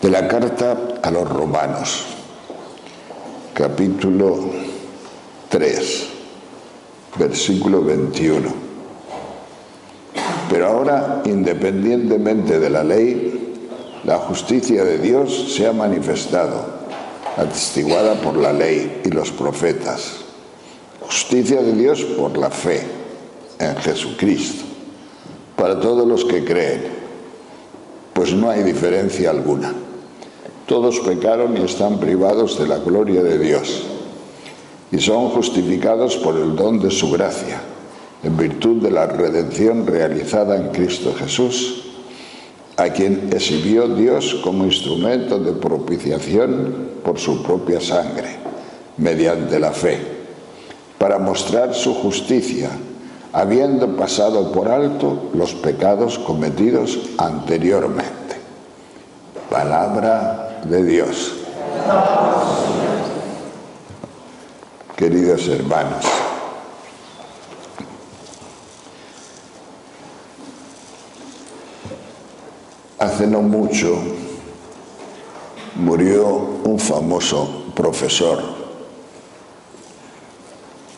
De la carta a los Romanos, capítulo 3, versículo 21. Pero ahora, independientemente de la ley, la justicia de Dios se ha manifestado, atestiguada por la ley y los profetas. Justicia de Dios por la fe en Jesucristo, para todos los que creen, pues no hay diferencia alguna. Todos pecaron y están privados de la gloria de Dios, y son justificados por el don de su gracia, en virtud de la redención realizada en Cristo Jesús, a quien exhibió Dios como instrumento de propiciación por su propia sangre, mediante la fe, para mostrar su justicia, habiendo pasado por alto los pecados cometidos anteriormente. Palabra de Dios. Queridos hermanos, hace no mucho murió un famoso profesor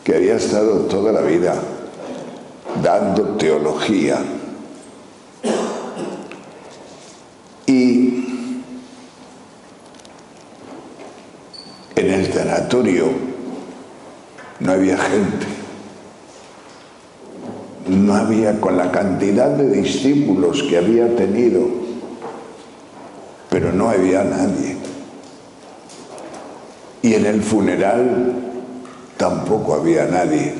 que había estado toda la vida dando teología y en el tanatorio no había gente, no había, con la cantidad de discípulos que había tenido, pero no había nadie. Y en el funeral tampoco había nadie.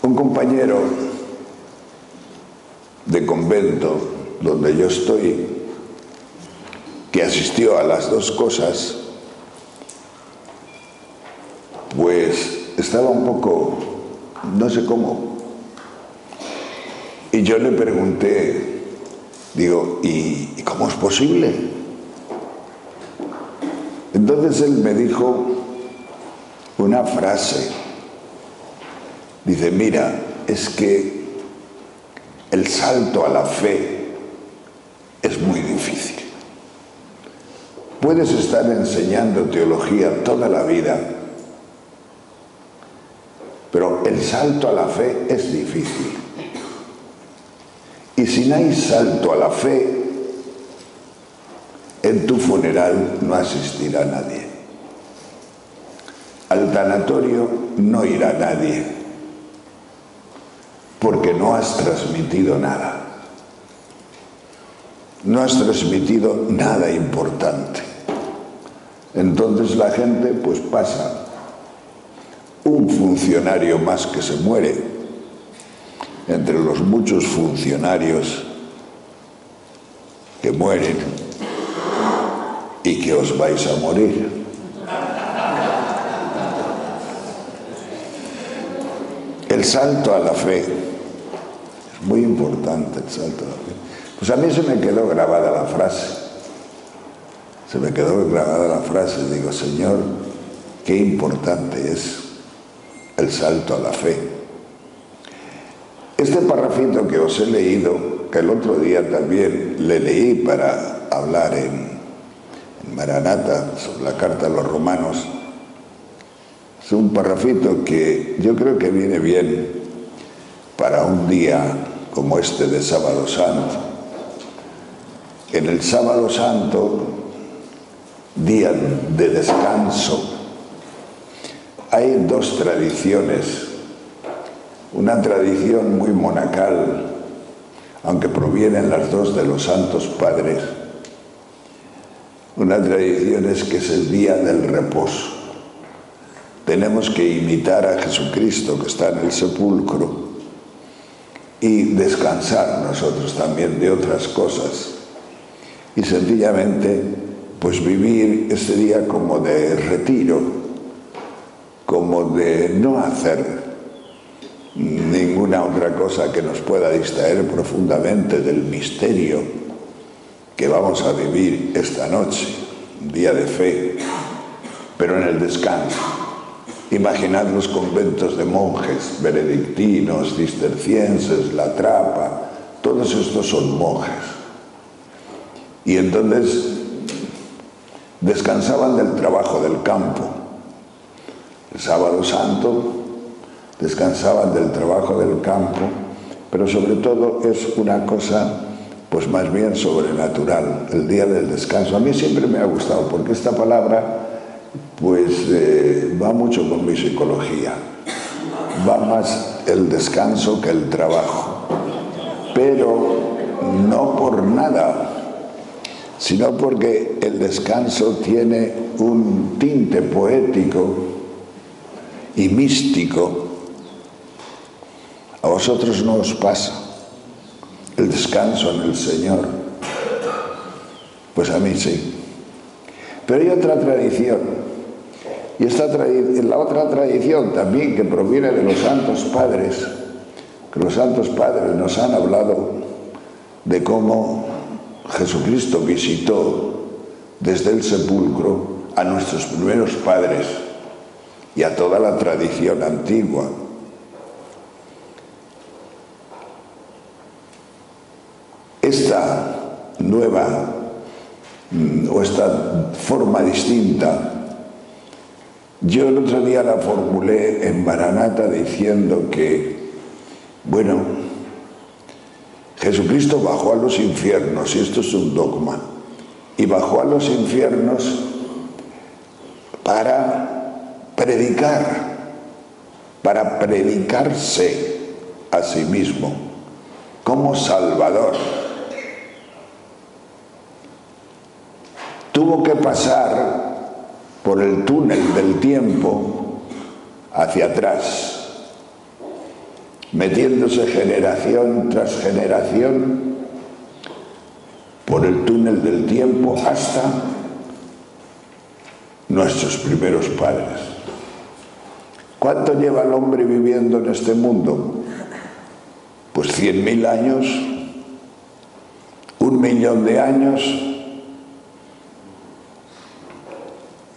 Un compañero de convento donde yo estoy, que asistió a las dos cosas, pues estaba un poco, no sé cómo, y yo le pregunté, digo, ¿y cómo es posible? Entonces él me dijo una frase, dice, mira, es que el salto a la fe es muy difícil. Puedes estar enseñando teología toda la vida, pero el salto a la fe es difícil. Y si no hay salto a la fe, en tu funeral no asistirá nadie. Al tanatorio no irá nadie, porque no has transmitido nada. No has transmitido nada importante. Entonces la gente pues pasa, un funcionario más que se muere, entre los muchos funcionarios que mueren y que os vais a morir. El salto a la fe es muy importante, el salto a la fe. Pues a mí se me quedó grabada la frase. Se me quedó grabada la frase. Digo, Señor, qué importante es el salto a la fe. Este parrafito que os he leído, que el otro día también le leí para hablar en Maranata sobre la carta a los Romanos, es un parrafito que yo creo que viene bien para un día como este de Sábado Santo. En el Sábado Santo, día de descanso, hay dos tradiciones. Una tradición muy monacal, aunque provienen las dos de los santos padres. Una tradición es que es el día del reposo. Tenemos que imitar a Jesucristo que está en el sepulcro y descansar nosotros también de otras cosas. Y sencillamente, pues vivir ese día como de retiro, como de no hacer ninguna otra cosa que nos pueda distraer profundamente del misterio que vamos a vivir esta noche, un día de fe, pero en el descanso. Imaginad los conventos de monjes, benedictinos, cistercienses, La Trapa, todos estos son monjes. Y entonces descansaban del trabajo del campo. El sábado santo descansaban del trabajo del campo, pero sobre todo es una cosa pues más bien sobrenatural, el día del descanso. A mí siempre me ha gustado, porque esta palabra pues va mucho con mi psicología. Va más el descanso que el trabajo, pero no por nada, sino porque el descanso tiene un tinte poético y místico. A vosotros no os pasa el descanso en el Señor, pues a mí sí. Pero hay otra tradición, y la otra tradición también que proviene de los santos padres, que los santos padres nos han hablado de cómo Jesucristo visitó desde el sepulcro a nuestros primeros padres y a toda la tradición antigua. Esta nueva o esta forma distinta, yo el otro día la formulé en Maranata diciendo que, bueno, Jesucristo bajó a los infiernos, y esto es un dogma, y bajó a los infiernos para predicarse a sí mismo como Salvador. Tuvo que pasar por el túnel del tiempo hacia atrás, metiéndose generación tras generación por el túnel del tiempo hasta nuestros primeros padres. ¿Cuánto lleva el hombre viviendo en este mundo? Pues 100.000 años, 1.000.000 de años.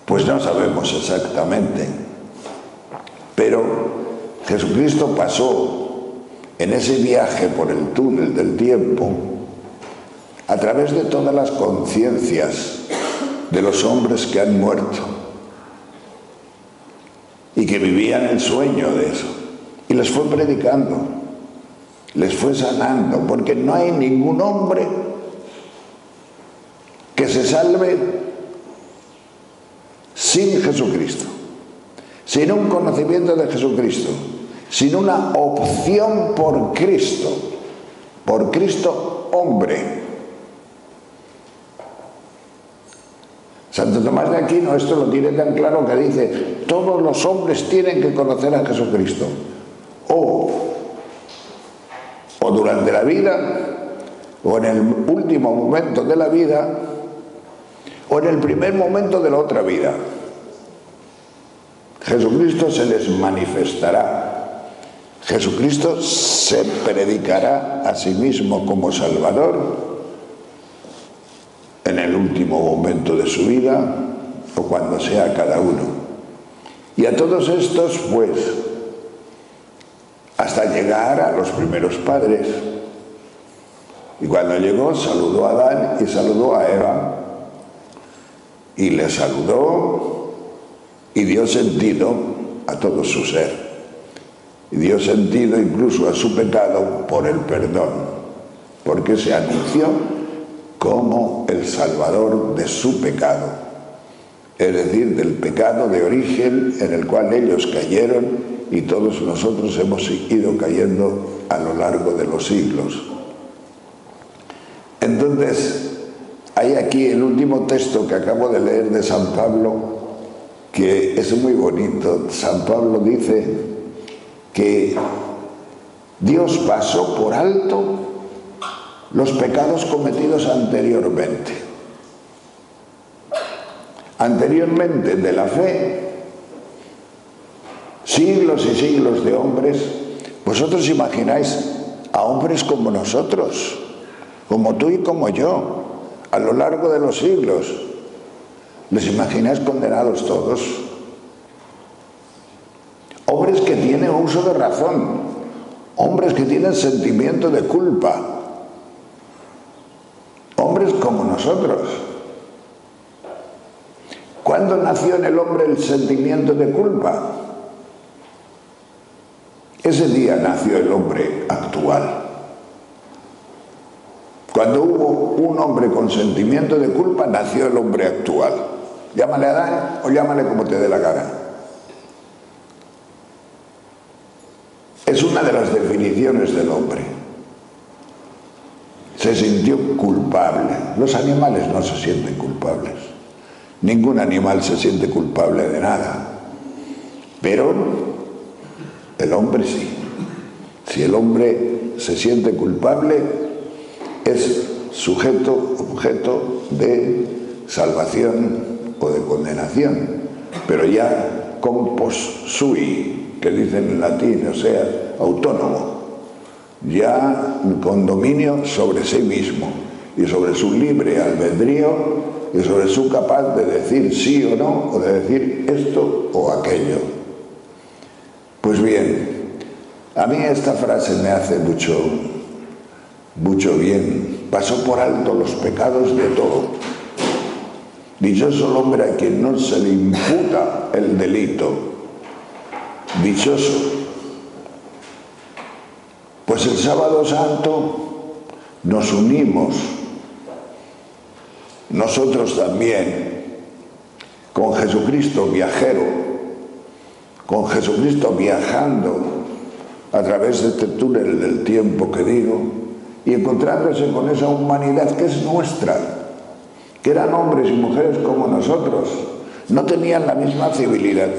Pues no sabemos exactamente, pero Jesucristo pasó en ese viaje por el túnel del tiempo a través de todas las conciencias de los hombres que han muerto y que vivían el sueño de eso, y les fue predicando, les fue sanando, porque no hay ningún hombre que se salve sin Jesucristo, sin un conocimiento de Jesucristo, sin una opción por Cristo hombre. Santo Tomás de Aquino esto lo tiene tan claro que dice: todos los hombres tienen que conocer a Jesucristo, o durante la vida, o en el último momento de la vida, o en el primer momento de la otra vida. Jesucristo se les manifestará. Jesucristo se predicará a sí mismo como Salvador en el último momento de su vida, o cuando sea cada uno. Y a todos estos, pues, hasta llegar a los primeros padres. Y cuando llegó, saludó a Adán y saludó a Eva. Y le saludó y dio sentido a todo su ser. Y dio sentido incluso a su pecado por el perdón, porque se anunció como el Salvador de su pecado, es decir, del pecado de origen en el cual ellos cayeron y todos nosotros hemos ido cayendo a lo largo de los siglos. Entonces, hay aquí el último texto que acabo de leer de San Pablo, que es muy bonito. San Pablo dice que Dios pasó por alto los pecados cometidos anteriormente. Anteriormente de la fe, siglos y siglos de hombres. Vosotros imagináis a hombres como nosotros, como tú y como yo, a lo largo de los siglos. ¿Les imagináis condenados todos? Hombres que tienen uso de razón, hombres que tienen sentimiento de culpa, hombres hombres como nosotros. ¿Cuándo nació en el hombre el sentimiento de culpa? Ese día nació el hombre actual. Cuando hubo un hombre con sentimiento de culpa, nació el hombre actual. Llámale Adán o llámale como te dé la gana. Es una de las definiciones del hombre. Se sintió culpable. Los animales no se sienten culpables. Ningún animal se siente culpable de nada. Pero el hombre sí. Si el hombre se siente culpable, es objeto de salvación o de condenación, pero ya compos sui, que dicen en latín, o sea, autónomo, ya con dominio sobre sí mismo y sobre su libre albedrío y sobre su capaz de decir sí o no, o de decir esto o aquello. Pues bien, a mí esta frase me hace mucho bien. Pasó por alto los pecados de todo. Dichoso el hombre a quien no se le imputa el delito. Dichoso. Pues el sábado santo nos unimos, nosotros también, con Jesucristo viajero, con Jesucristo viajando a través de este túnel del tiempo que digo, y encontrándose con esa humanidad que es nuestra, que eran hombres y mujeres como nosotros, no tenían la misma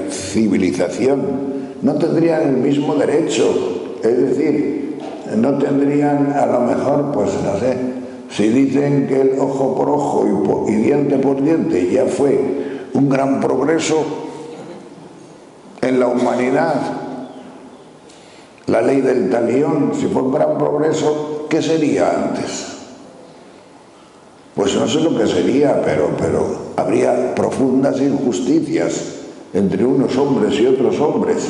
civilización, no tendrían el mismo derecho, es decir, no tendrían a lo mejor, pues no sé, si dicen que el ojo por ojo y diente por diente ya fue un gran progreso en la humanidad, la ley del talión, si fue un gran progreso, ¿qué sería antes? Pues no sé lo que sería, pero habría profundas injusticias entre unos hombres y otros hombres,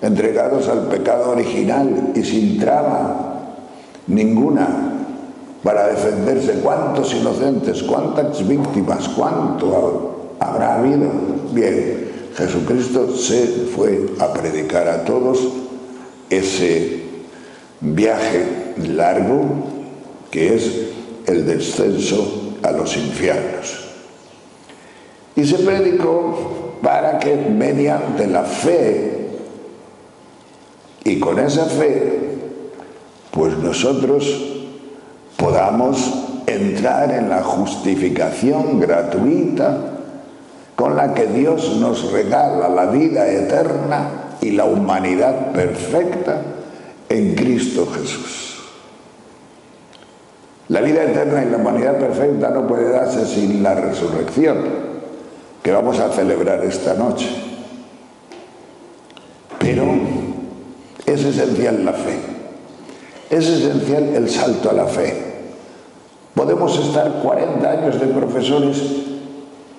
entregados al pecado original y sin trama ninguna para defenderse. ¿Cuántos inocentes, cuántas víctimas, cuánto habrá habido? Bien, Jesucristo se fue a predicar a todos ese viaje largo que es el descenso a los infiernos. Y se predicó para que mediante la fe, y con esa fe, pues nosotros podamos entrar en la justificación gratuita con la que Dios nos regala la vida eterna y la humanidad perfecta en Cristo Jesús. La vida eterna y la humanidad perfecta no puede darse sin la resurrección, que vamos a celebrar esta noche. Pero es esencial la fe, es esencial el salto a la fe. Podemos estar 40 años de profesores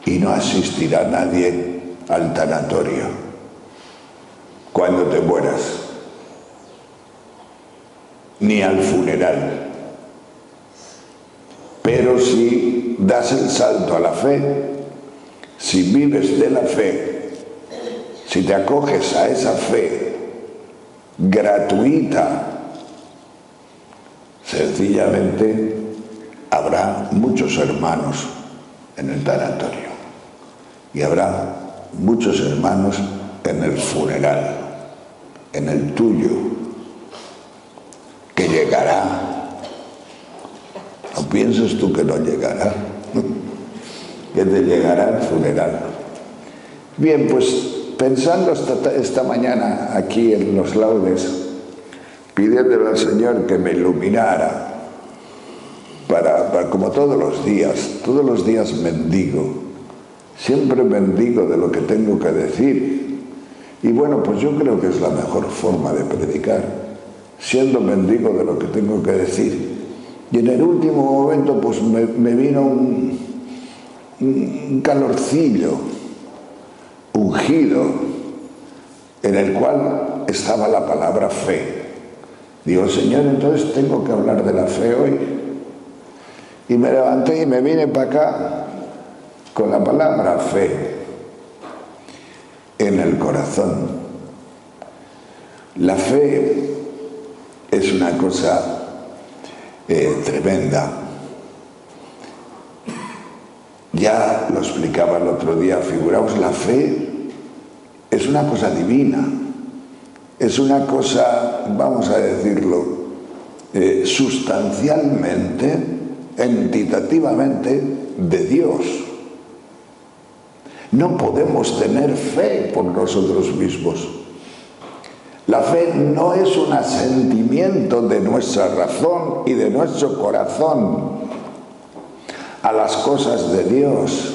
y no asistirá nadie al tanatorio cuando te mueras, ni al funeral. Pero si das el salto a la fe, si vives de la fe, si te acoges a esa fe gratuita, sencillamente habrá muchos hermanos en el tanatorio y habrá muchos hermanos en el funeral, en el tuyo, que llegará. ¿O piensas tú que no llegará? Que te llegará el funeral. Bien, pues pensando esta mañana aquí en los laudes, pidiéndole al Señor que me iluminara, para como todos los días mendigo, siempre mendigo de lo que tengo que decir. Y bueno, pues yo creo que es la mejor forma de predicar, siendo mendigo de lo que tengo que decir. Y en el último momento pues me vino un calorcillo ungido en el cual estaba la palabra fe. Digo, Señor, entonces tengo que hablar de la fe hoy. Y me levanté y me vine para acá con la palabra fe en el corazón. La fe es una cosa tremenda. Ya lo explicaba el otro día, figuraos, la fe es una cosa divina, es una cosa, vamos a decirlo, sustancialmente, entitativamente de Dios. No podemos tener fe por nosotros mismos. La fe no es un asentimiento de nuestra razón y de nuestro corazón a las cosas de Dios.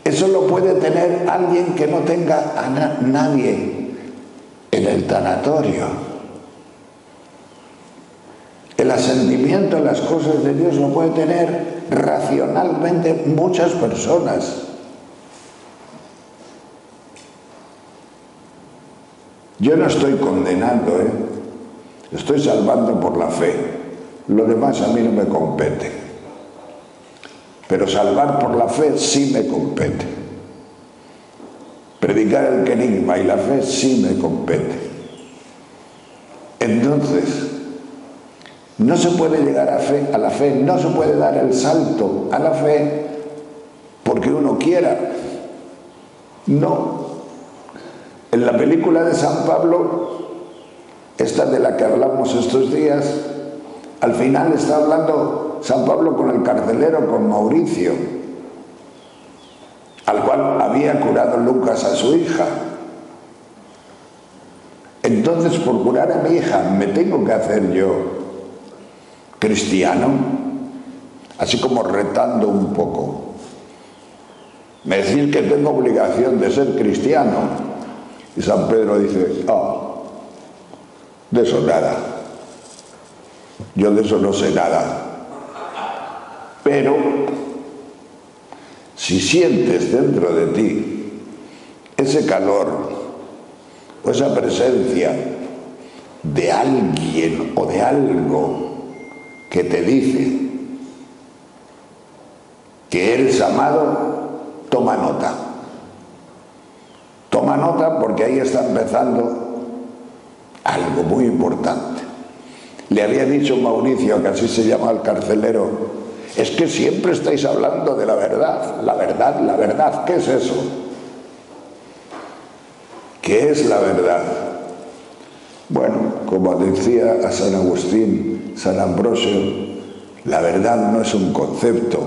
Eso lo puede tener alguien que no tenga a nadie en el tanatorio. El asentimiento a las cosas de Dios lo puede tener racionalmente muchas personas. Yo no estoy condenando, estoy salvando por la fe. Lo demás a mí no me compete. Pero salvar por la fe sí me compete. Predicar el querigma y la fe sí me compete. Entonces, no se puede llegar a la fe, no se puede dar el salto a la fe porque uno quiera. No. En la película de San Pablo, esta de la que hablamos estos días, al final está hablando San Pablo con el carcelero, con Mauricio, al cual había curado Lucas a su hija. Entonces, por curar a mi hija, ¿me tengo que hacer yo cristiano? Así como retando un poco. Me decís que tengo obligación de ser cristiano. Y San Pedro dice, de eso nada. Yo de eso no sé nada. Pero si sientes dentro de ti ese calor o esa presencia de alguien o de algo que te dice que eres amado, toma nota. Toma nota porque ahí está empezando algo muy importante. Le había dicho Mauricio, que así se llama el carcelero, es que siempre estáis hablando de la verdad, la verdad, la verdad. ¿Qué es eso? ¿Qué es la verdad? Bueno, como decía a San Agustín, San Ambrosio, la verdad no es un concepto,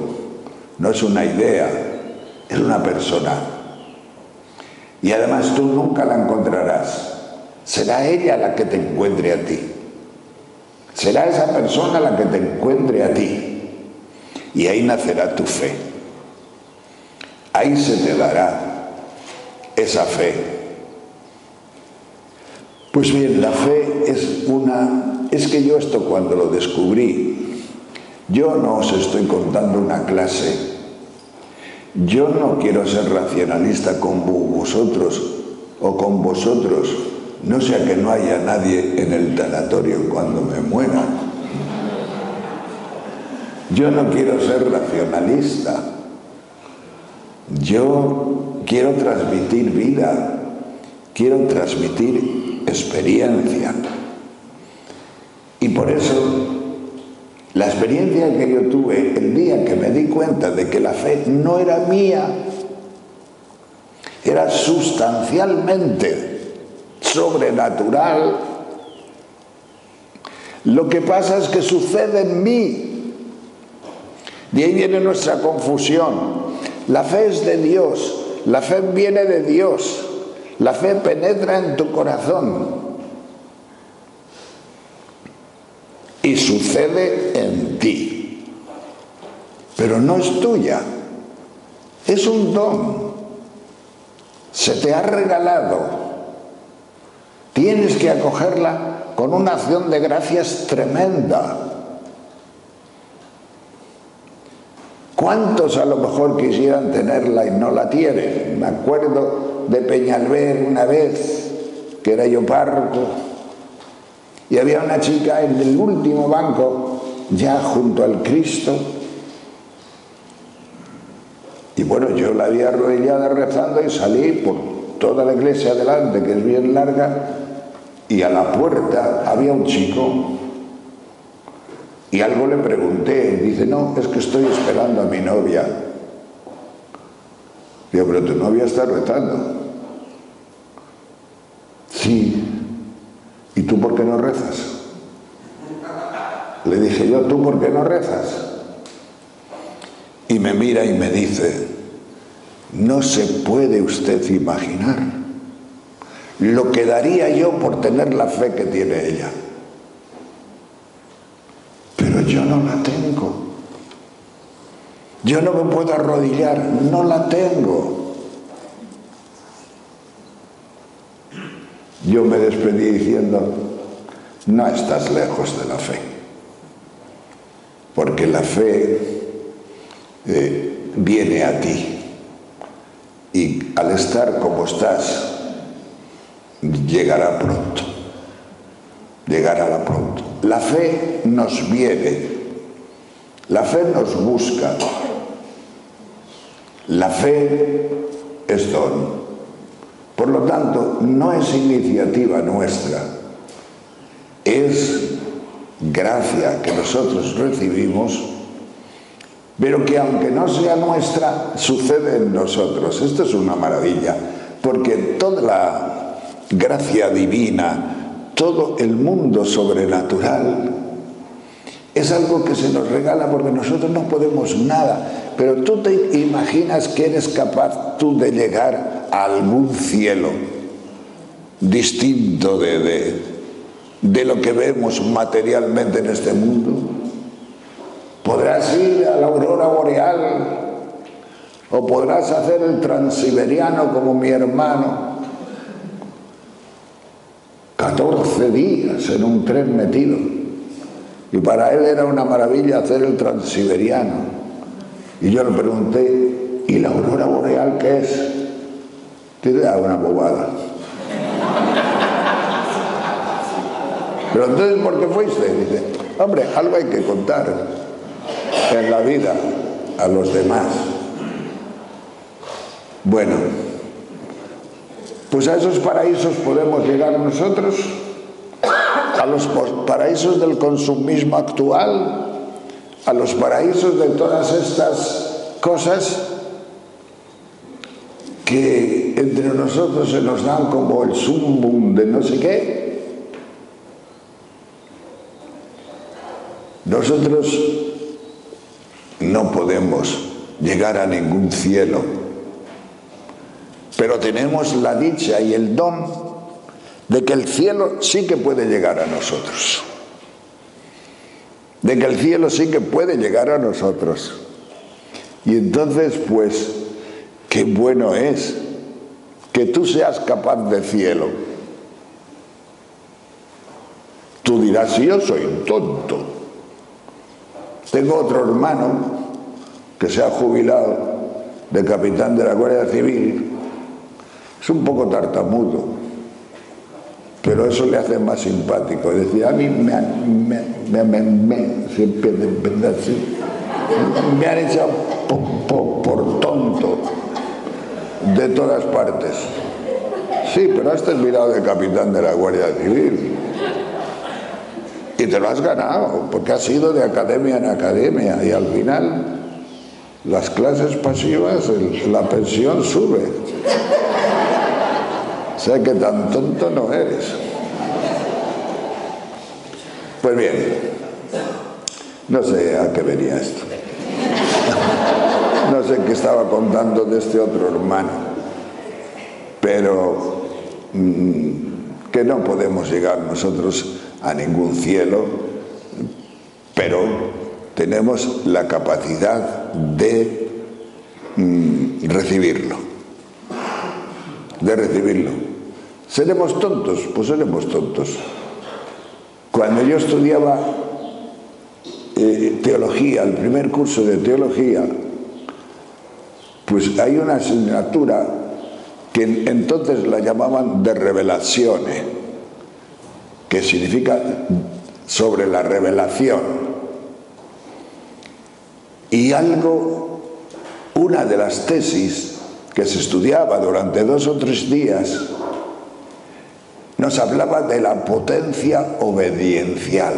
no es una idea, es una persona. Y además tú nunca la encontrarás. Será ella la que te encuentre a ti. Será esa persona la que te encuentre a ti. Y ahí nacerá tu fe. Ahí se te dará esa fe. Pues bien, la fe es que yo esto cuando lo descubrí, yo no os estoy contando una clase. Yo no quiero ser racionalista con vosotros o con vosotros, no sea que no haya nadie en el tanatorio cuando me muera. Yo no quiero ser racionalista. Yo quiero transmitir vida, quiero transmitir experiencia. Y por eso, la experiencia que yo tuve el día que me di cuenta de que la fe no era mía, era sustancialmente sobrenatural. Lo que pasa es que sucede en mí. De ahí viene nuestra confusión. La fe es de Dios, la fe viene de Dios, la fe penetra en tu corazón. Y sucede en ti, pero no es tuya, es un don, se te ha regalado, tienes que acogerla con una acción de gracias tremenda. ¿Cuántos a lo mejor quisieran tenerla y no la tienen? Me acuerdo de Peñalver una vez, que era yo párroco, y había una chica en el último banco, ya junto al Cristo. Y bueno, yo la vi arrodillada rezando y salí por toda la iglesia adelante, que es bien larga, y a la puerta había un chico y algo le pregunté. Dice, no, es que estoy esperando a mi novia. Digo, pero tu novia está rezando. Sí. ¿Y tú por qué no rezas? Le dije yo, ¿tú por qué no rezas? Y me mira y me dice, no se puede usted imaginar lo que daría yo por tener la fe que tiene ella. Pero yo no la tengo. Yo no me puedo arrodillar, no la tengo. Yo me despedí diciendo, no estás lejos de la fe. Porque la fe viene a ti. Y al estar como estás, llegará pronto. Llegará pronto. La fe nos viene. La fe nos busca. La fe es don. Por lo tanto, no es iniciativa nuestra. Es gracia que nosotros recibimos, pero que aunque no sea nuestra, sucede en nosotros. Esto es una maravilla, porque toda la gracia divina, todo el mundo sobrenatural, es algo que se nos regala porque nosotros no podemos nada. Pero tú te imaginas que eres capaz tú de llegar a algún cielo distinto de lo que vemos materialmente en este mundo. Podrás ir a la aurora boreal o podrás hacer el transiberiano como mi hermano. 14 días en un tren metido. Y para él era una maravilla hacer el transiberiano. Y yo le pregunté, ¿y la aurora boreal qué es? Dice, una bobada. Pero entonces, ¿por qué fuiste? Dice, hombre, algo hay que contar en la vida a los demás. Bueno, pues a esos paraísos podemos llegar nosotros, a los paraísos del consumismo actual, a los paraísos de todas estas cosas que entre nosotros se nos dan como el sumum de no sé qué. Nosotros no podemos llegar a ningún cielo, pero tenemos la dicha y el don de que el cielo sí que puede llegar a nosotros. De que el cielo sí que puede llegar a nosotros. Y entonces, pues, qué bueno es que tú seas capaz de cielo. Tú dirás, si yo soy un tonto. Tengo otro hermano que se ha jubilado de capitán de la Guardia Civil. Es un poco tartamudo, pero eso le hace más simpático. Decía, a mí me han echado por tonto de todas partes. Sí, pero has terminado de capitán de la Guardia Civil. Y te lo has ganado, porque has ido de academia en academia y al final las clases pasivas, la pensión sube. O sea que tan tonto no eres. Pues bien, no sé a qué venía esto. No sé qué estaba contando de este otro hermano, pero que no podemos llegar nosotros a ningún cielo, pero tenemos la capacidad de recibirlo. De recibirlo. ¿Seremos tontos? Pues seremos tontos. Cuando yo estudiaba teología, el primer curso de teología, pues hay una asignatura que entonces la llamaban de revelazione, que significa sobre la revelación. Y una de las tesis que se estudiaba durante 2 o 3 días, nos hablaba de la potencia obediencial.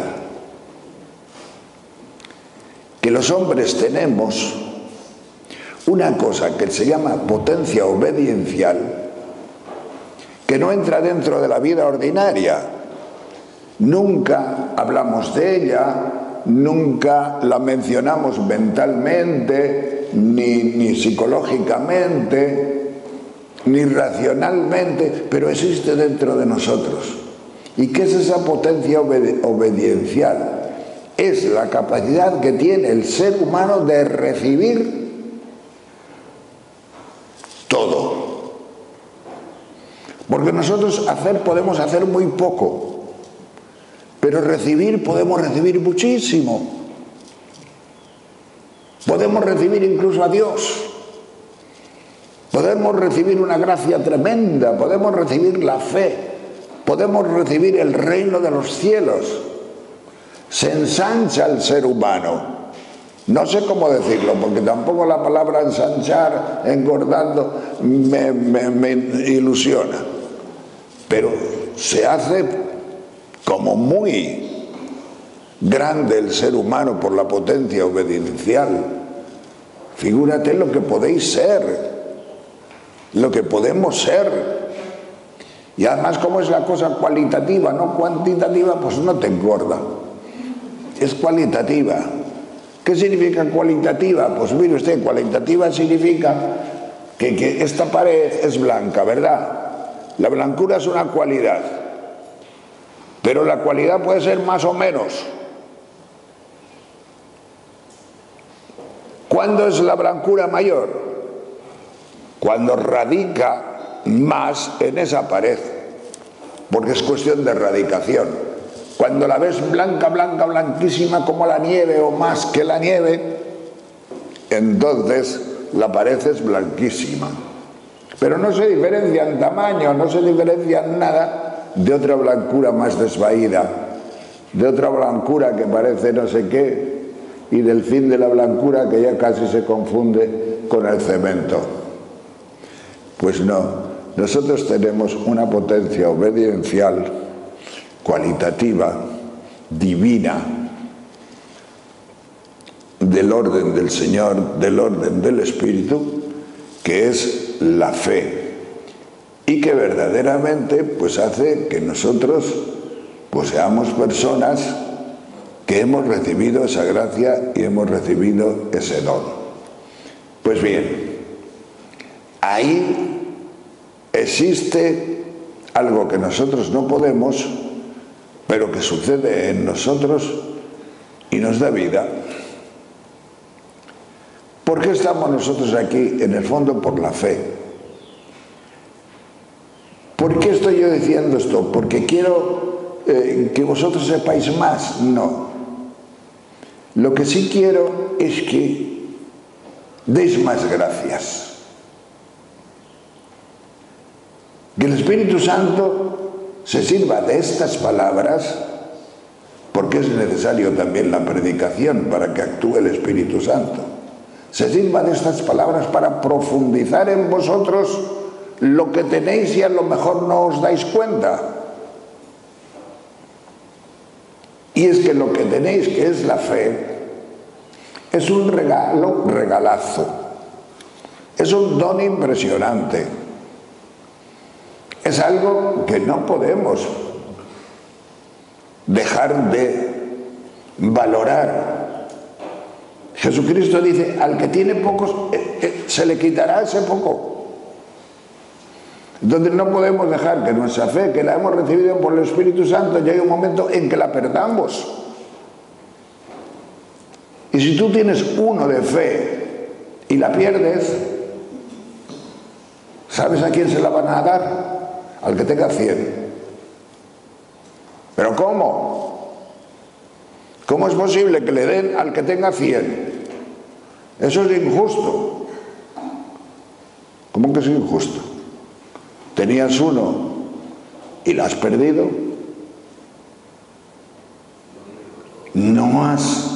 Que los hombres tenemos una cosa que se llama potencia obediencial, que no entra dentro de la vida ordinaria. Nunca hablamos de ella, nunca la mencionamos mentalmente, ni psicológicamente, ni racionalmente, pero existe dentro de nosotros. ¿Y qué es esa potencia obediencial? Es la capacidad que tiene el ser humano de recibir todo. Porque nosotros podemos hacer muy poco, pero podemos recibir muchísimo. Podemos recibir incluso a Dios. Podemos recibir una gracia tremenda, podemos recibir la fe, podemos recibir el reino de los cielos. Se ensancha el ser humano. No sé cómo decirlo, porque tampoco la palabra ensanchar, engordando, me ilusiona. Pero se hace como muy grande el ser humano por la potencia obediencial. Figúrate lo que podéis ser, lo que podemos ser. Y además, como es la cosa cualitativa, no cuantitativa, pues no te engorda. Es cualitativa. ¿Qué significa cualitativa? Pues mire usted, cualitativa significa que esta pared es blanca, ¿verdad? La blancura es una cualidad, pero la cualidad puede ser más o menos. ¿Cuándo es la blancura mayor? Cuando radica más en esa pared, porque es cuestión de radicación. Cuando la ves blanca, blanca, blanquísima como la nieve o más que la nieve, entonces la pared es blanquísima. Pero no se diferencia en tamaño, no se diferencia en nada de otra blancura más desvaída, de otra blancura que parece no sé qué, y del fin de la blancura que ya casi se confunde con el cemento. Pues no, nosotros tenemos una potencia obediencial, cualitativa, divina, del orden del Señor, del orden del Espíritu, que es la fe, y que verdaderamente pues hace que nosotros pues seamos personas que hemos recibido esa gracia y hemos recibido ese don. Pues bien, ahí existe algo que nosotros no podemos, pero que sucede en nosotros y nos da vida. ¿Por qué estamos nosotros aquí? En el fondo por la fe. ¿Por qué estoy yo diciendo esto? ¿Porque quiero que vosotros sepáis más? No. Lo que sí quiero es que deis más gracias. Que el Espíritu Santo se sirva de estas palabras, porque es necesario también la predicación para que actúe el Espíritu Santo. Se sirva de estas palabras para profundizar en vosotros lo que tenéis y a lo mejor no os dais cuenta. Y es que lo que tenéis, que es la fe, es un regalazo. Es un don impresionante. Es algo que no podemos dejar de valorar. Jesucristo dice, al que tiene pocos, se le quitará ese poco. Entonces no podemos dejar que nuestra fe, que la hemos recibido por el Espíritu Santo, llegue un momento en que la perdamos. Y si tú tienes 1 de fe y la pierdes, ¿sabes a quién se la van a dar? Al que tenga 100. ¿Pero cómo? ¿Cómo es posible que le den al que tenga 100? Eso es injusto. ¿Cómo que es injusto? Tenías 1 y la has perdido. No has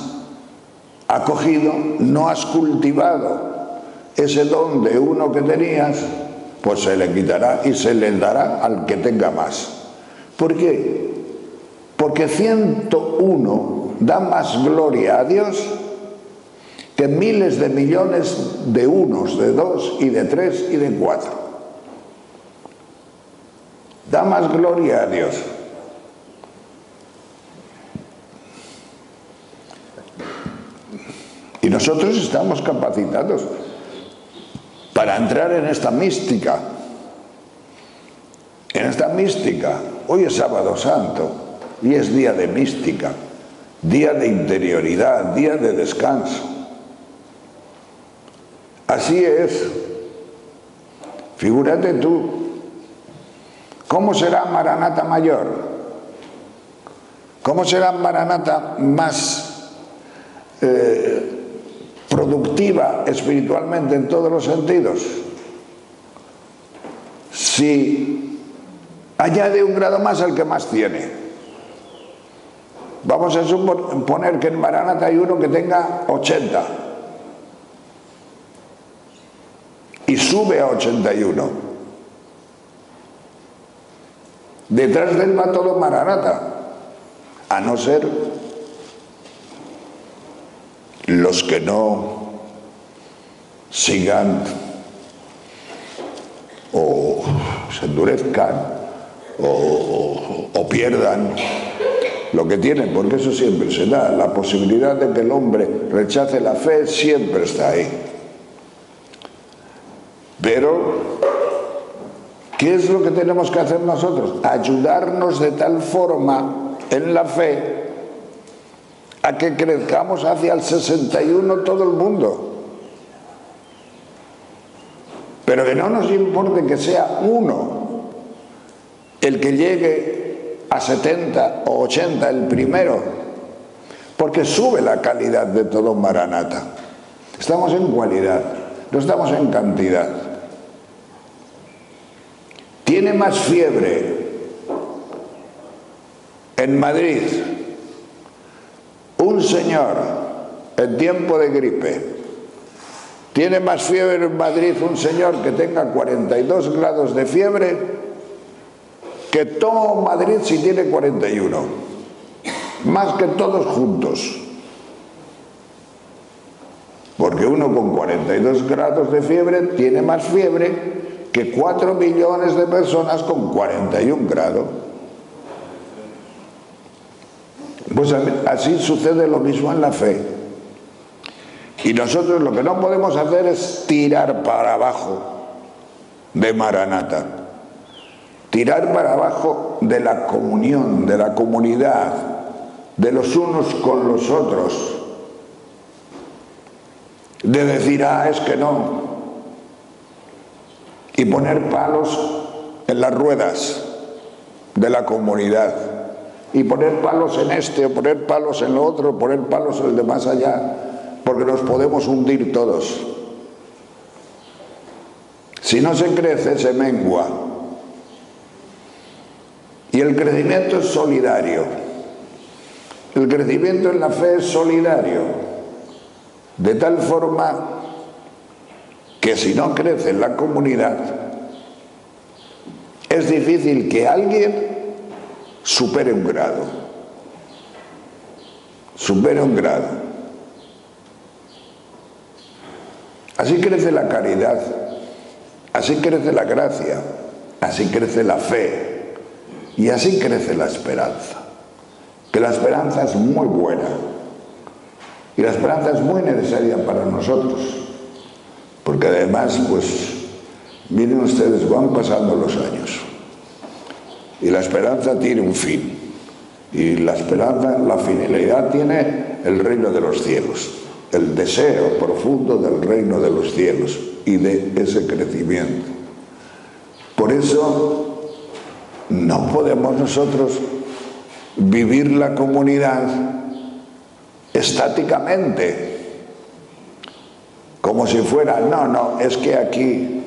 cogido, no has cultivado ese don de uno que tenías, pues se le quitará y se le dará al que tenga más. ¿Por qué? Porque 101 da más gloria a Dios que miles de millones de unos, de dos y de tres y de cuatro. Da más gloria a Dios. Y nosotros estamos capacitados para entrar en esta mística. En esta mística. Hoy es Sábado Santo y es día de mística, día de interioridad, día de descanso. Así es. Figúrate tú, ¿cómo será Maranata mayor? ¿Cómo será Maranata más productiva espiritualmente en todos los sentidos? Si añade un grado más al que más tiene. Vamos a suponer que en Maranata hay uno que tenga 80 y sube a 81. Detrás de él va todo Maranata, a no ser los que no sigan o se endurezcan o pierdan lo que tienen, porque eso siempre se da. La posibilidad de que el hombre rechace la fe siempre está ahí. Pero, ¿qué es lo que tenemos que hacer nosotros? Ayudarnos de tal forma en la fe a que crezcamos hacia el 61 todo el mundo. Pero que no nos importe que sea uno el que llegue a 70 o 80 el primero, porque sube la calidad de todo Maranata. Estamos en cualidad, no estamos en cantidad. Tiene más fiebre en Madrid un señor en tiempo de gripe. Tiene más fiebre en Madrid un señor que tenga 42 grados de fiebre que todo Madrid si tiene 41. Más que todos juntos. Porque uno con 42 grados de fiebre tiene más fiebre que 4 millones de personas con 41 grados. Pues así sucede lo mismo en la fe. Y nosotros lo que no podemos hacer es tirar para abajo de Maranata. Tirar para abajo de la comunión, de la comunidad, de los unos con los otros. De decir, es que no. Y poner palos en las ruedas de la comunidad. Y poner palos en este, o poner palos en lo otro, o poner palos en el de más allá, porque nos podemos hundir todos. Si no se crece, se mengua. Y el crecimiento es solidario. El crecimiento en la fe es solidario. De tal forma que si no crece en la comunidad, es difícil que alguien supere un grado. Supere un grado. Así crece la caridad, así crece la gracia, así crece la fe y así crece la esperanza. Que la esperanza es muy buena y la esperanza es muy necesaria para nosotros, porque además, pues, miren ustedes, van pasando los años y la esperanza tiene un fin, y la esperanza, la finalidad tiene el reino de los cielos, el deseo profundo del reino de los cielos y de ese crecimiento. Por eso no podemos nosotros vivir la comunidad estáticamente, como si fuera, no, es que aquí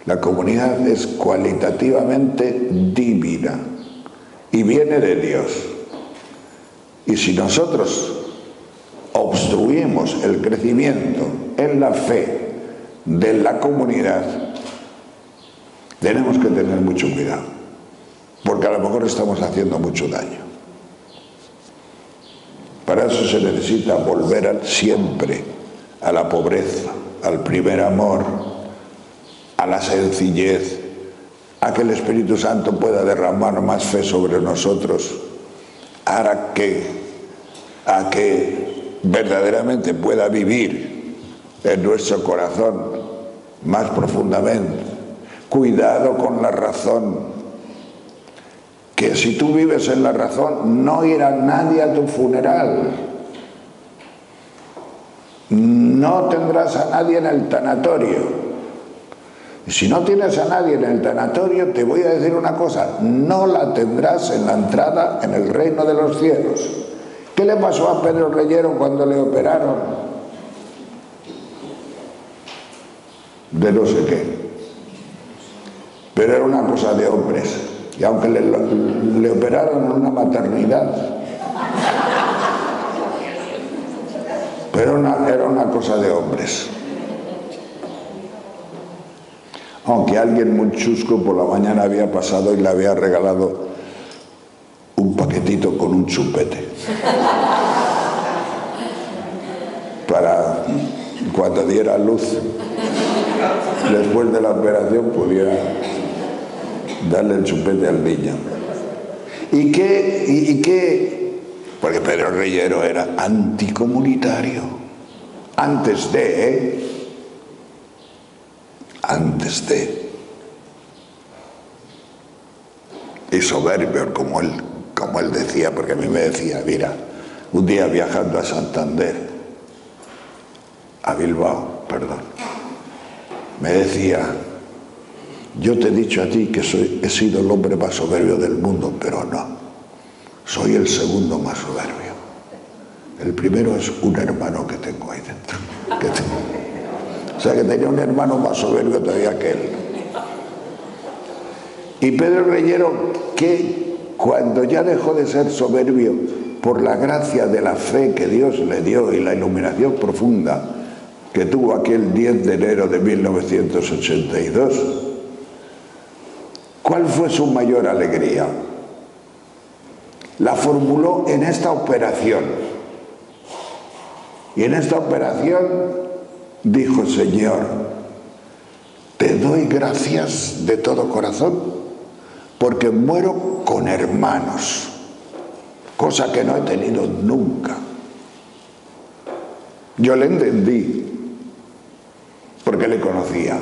la comunidad es cualitativamente divina y viene de Dios. Y si nosotros obstruimos construimos el crecimiento en la fe de la comunidad, tenemos que tener mucho cuidado, porque a lo mejor estamos haciendo mucho daño. Para eso se necesita volver siempre a la pobreza, al primer amor, a la sencillez, a que el Espíritu Santo pueda derramar más fe sobre nosotros, a que verdaderamente pueda vivir en nuestro corazón más profundamente. Cuidado con la razón, que si tú vives en la razón no irá nadie a tu funeral, no tendrás a nadie en el tanatorio. Y si no tienes a nadie en el tanatorio, te voy a decir una cosa, no la tendrás en la entrada en el reino de los cielos. ¿Qué le pasó a Pedro Reyero cuando le operaron? De no sé qué. Pero era una cosa de hombres. Y aunque le operaron en una maternidad, pero era una cosa de hombres. Aunque alguien muy chusco por la mañana había pasado y le había regalado un paquetito con un chupete. Para cuando diera luz, después de la operación, pudiera darle el chupete al niño. ¿Y qué? Porque Pedro Reyero era anticomunitario. Antes de y soberbio, como él decía, porque a mí me decía, mira, un día viajando a Santander, a Bilbao, perdón, me decía, yo te he dicho a ti que he sido el hombre más soberbio del mundo, pero no, soy el segundo más soberbio. El primero es un hermano que tengo ahí dentro. O sea, que tenía un hermano más soberbio todavía que él. Y Pedro Reyero, que cuando ya dejó de ser soberbio por la gracia de la fe que Dios le dio y la iluminación profunda que tuvo aquel 10 de enero de 1982, ¿cuál fue su mayor alegría? La formuló en esta operación. Y en esta operación dijo, Señor, te doy gracias de todo corazón porque muero con hermanos, cosa que no he tenido nunca. Yo le entendí porque le conocía.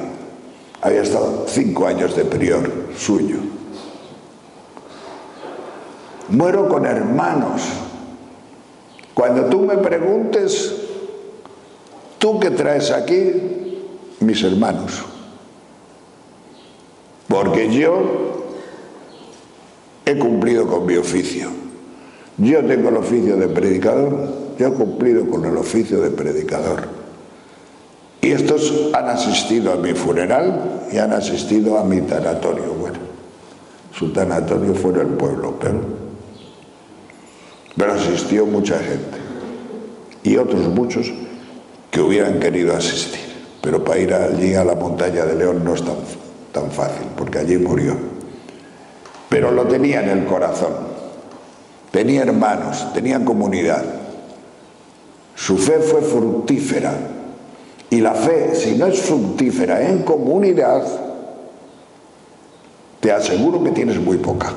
Había estado 5 años de prior suyo. Muero con hermanos. Cuando tú me preguntes, ¿tú qué traes aquí? Mis hermanos. Porque yo he cumplido con mi oficio. Yo tengo el oficio de predicador, yo he cumplido con el oficio de predicador. Y estos han asistido a mi funeral y han asistido a mi tanatorio. Bueno, su tanatorio fue en el pueblo, pero asistió mucha gente. Y otros muchos que hubieran querido asistir. Pero para ir allí a la montaña de León no es tan fácil, porque allí murió. Pero lo tenía en el corazón. Tenía hermanos, tenía comunidad. Su fe fue fructífera. Y la fe, si no es fructífera en comunidad, te aseguro que tienes muy poca.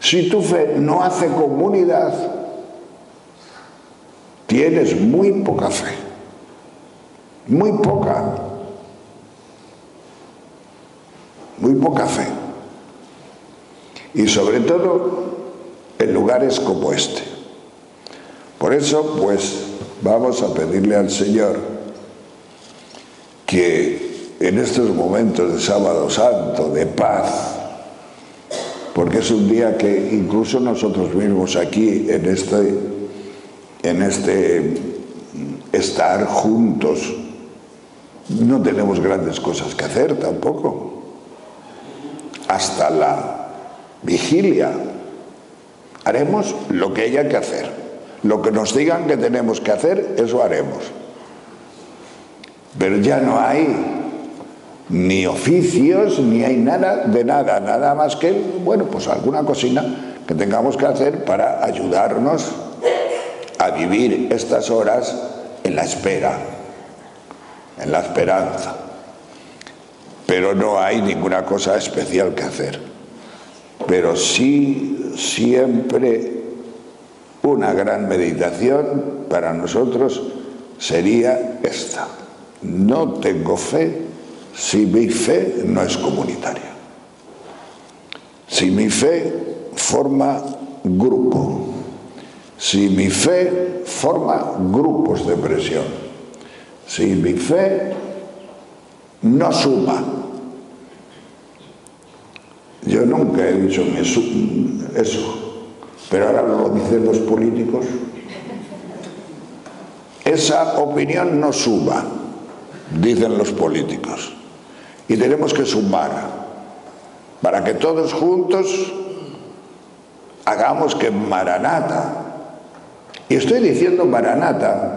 Si tu fe no hace comunidad, tienes muy poca fe. Muy poca. Muy poca fe. Y sobre todo en lugares como este. Por eso, pues, vamos a pedirle al Señor que en estos momentos de Sábado Santo, de paz, porque es un día que incluso nosotros mismos aquí, en este estar juntos, no tenemos grandes cosas que hacer tampoco. Hasta la vigilia haremos lo que haya que hacer. Lo que nos digan que tenemos que hacer, eso haremos. Pero ya no hay ni oficios, ni hay nada de nada, nada más que, bueno, pues alguna cosina que tengamos que hacer para ayudarnos a vivir estas horas en la espera, en la esperanza. Pero no hay ninguna cosa especial que hacer. Pero sí, siempre una gran meditación para nosotros sería esta: no tengo fe si mi fe no es comunitaria, si mi fe forma grupo, si mi fe forma grupos de presión, si mi fe no suma. Yo nunca he dicho eso, pero ahora lo dicen los políticos. Esa opinión no suma, dicen los políticos, y tenemos que sumar para que todos juntos hagamos que Maranata, y estoy diciendo Maranata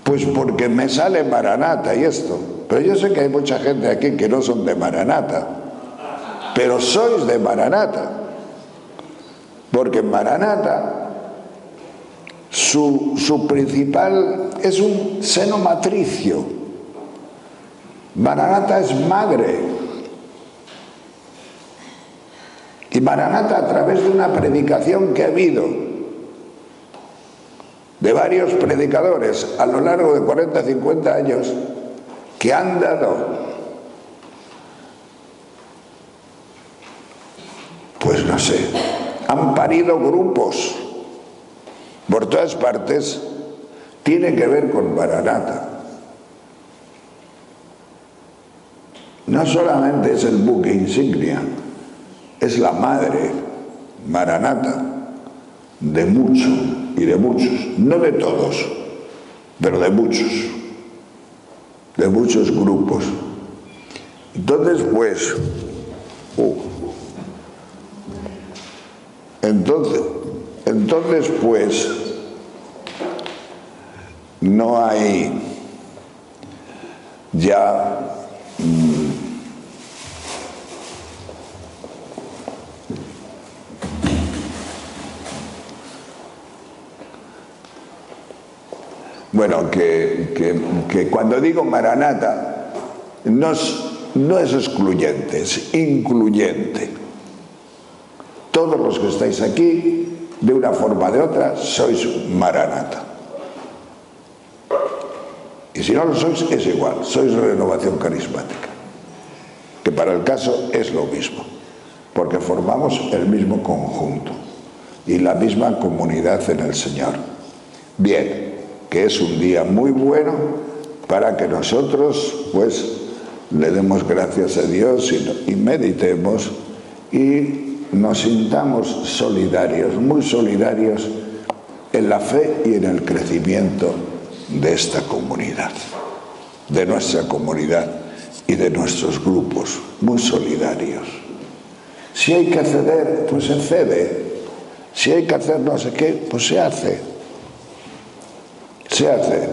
pues porque me sale Maranata y esto, pero yo sé que hay mucha gente aquí que no son de Maranata, pero sois de Maranata, porque Maranata su principal es un seno matricio. Maranata es madre, y Maranata, a través de una predicación que ha habido de varios predicadores a lo largo de 40, 50 años, que han dado, pues no sé, han parido grupos por todas partes, tiene que ver con Maranata. No solamente es el buque insignia, es la madre Maranata de mucho y de muchos, no de todos, pero de muchos grupos. Entonces, pues, entonces, pues, no hay ya bueno, que cuando digo Maranata no es excluyente, es incluyente. Todos los que estáis aquí, de una forma o de otra, sois Maranata. Y si no lo sois, es igual, sois Renovación Carismática, que para el caso es lo mismo, porque formamos el mismo conjunto y la misma comunidad en el Señor. Bien, que es un día muy bueno para que nosotros pues le demos gracias a Dios y meditemos y nos sintamos solidarios, muy solidarios en la fe y en el crecimiento de esta comunidad, de nuestra comunidad y de nuestros grupos, muy solidarios. Si hay que ceder, pues se cede. Si hay que hacer no sé qué, pues se hace. Se hace.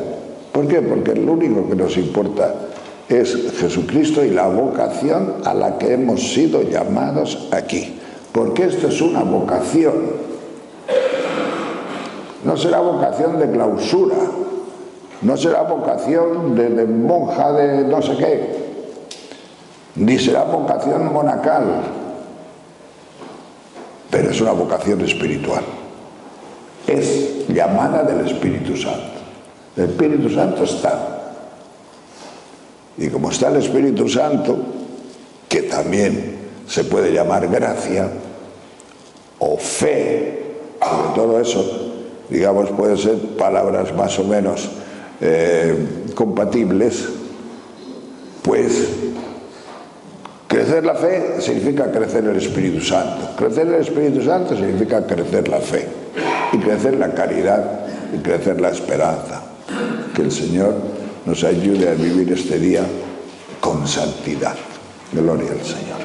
¿Por qué? Porque lo único que nos importa es Jesucristo y la vocación a la que hemos sido llamados aquí. Porque esto es una vocación. No será vocación de clausura, no será vocación de monja de no sé qué, ni será vocación monacal, pero es una vocación espiritual. Es llamada del Espíritu Santo. El Espíritu Santo está. Y como está el Espíritu Santo, que también se puede llamar gracia o fe, porque todo eso, digamos, puede ser palabras más o menos compatibles, pues crecer la fe significa crecer el Espíritu Santo. Crecer el Espíritu Santo significa crecer la fe, y crecer la caridad, y crecer la esperanza. Que el Señor nos ayude a vivir este día con santidad. Gloria al Señor.